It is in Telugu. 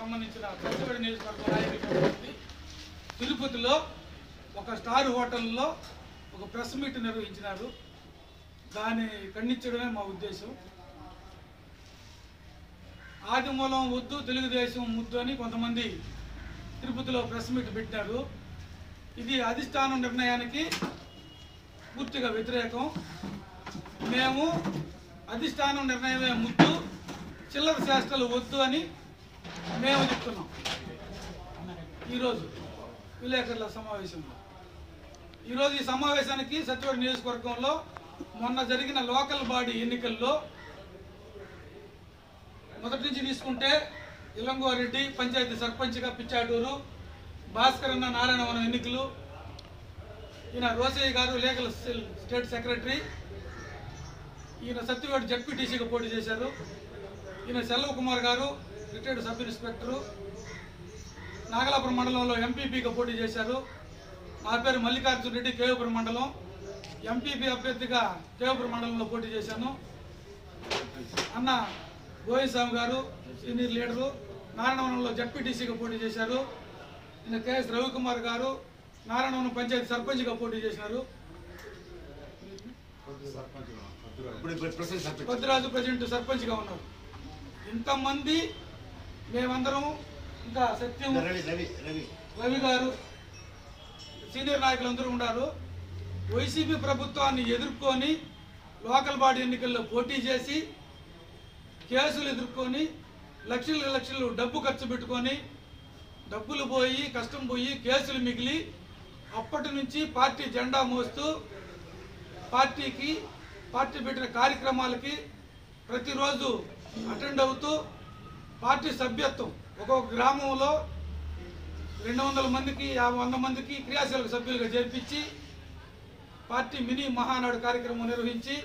సంబంధించిన సత్యవేడు నియోజకవర్గ నాయకులు తిరుపతిలో ఒక స్టార్ హోటల్లో ఒక ప్రెస్ మీట్ నిర్వహించినారు. దాన్ని ఖండించడమే మా ఉద్దేశం. ఆదిమూలం వద్దు, తెలుగుదేశం ముద్దు అని కొంతమంది తిరుపతిలో ప్రెస్ మీట్ పెట్టారు. ఇది అధిష్టానం నిర్ణయానికి పూర్తిగా వ్యతిరేకం. మేము అధిష్టానం నిర్ణయమే ముద్దు, చిల్లర చేష్టలు వద్దు అని మేము చెప్తున్నాం. ఈరోజు విలేకరుల సమావేశంలో ఈరోజు ఈ సమావేశానికి సత్యవేడు నియోజకవర్గంలో మొన్న జరిగిన లోకల్ బాడీ ఎన్నికల్లో మొదటి నుంచి తీసుకుంటే ఇలంగోరెడ్డి పంచాయతీ సర్పంచ్గా పిచ్చాటూరు, భాస్కర్ అన్న నారాయణవనం ఎన్నికలు, ఈయన రోసయ్య గారు లీగల్ స్టేట్ సెక్రటరీ, ఈయన సత్యవేడు జడ్పీటీసీగా పోటీ చేశారు. ఈయన సెల్వ కుమార్ గారు రిటైర్డ్ సబ్ ఇన్స్పెక్టరు, నాగలాపురం మండలంలో ఎంపీపీగా పోటీ చేశారు. నా పేరు మల్లికార్జున రెడ్డి, కేవపురం మండలం ఎంపీపీ అభ్యర్థిగా కేవపురం మండలంలో పోటీ చేశాను. అన్న గోవిందస్వామి గారు సీనియర్ లీడరు, నారాయణవనంలో జడ్పీటీసీగా పోటీ చేశారు. ఈయన కేఎస్ రవికుమార్ గారు నారాయణవనం పంచాయతీ సర్పంచ్గా పోటీ చేశారు. కొద్దిరాజు ప్రెసిడెంట్ సర్పంచ్గా ఉన్నారు. ఇంతమంది మేమందరం, ఇంకా సత్యం రవి గారు సీనియర్ నాయకులందరూ ఉన్నారు. వైసీపీ ప్రభుత్వాన్ని ఎదుర్కొని లోకల్ బాడీ ఎన్నికల్లో పోటీ చేసి కేసులు ఎదుర్కొని లక్షలు డబ్బు ఖర్చు పెట్టుకొని డబ్బులు పోయి కష్టం పోయి కేసులు మిగిలి అప్పటి నుంచి పార్టీ జెండా మోస్తూ పార్టీ పెట్టిన కార్యక్రమాలకి ప్రతిరోజు అటెండ్ అవుతూ పార్టీ సభ్యత్వం ఒక్కొక్క గ్రామంలో 200 మందికి 100 మందికి క్రియాశీలక సభ్యులుగా చేర్పించి పార్టీ మినీ మహానాడు కార్యక్రమం నిర్వహించి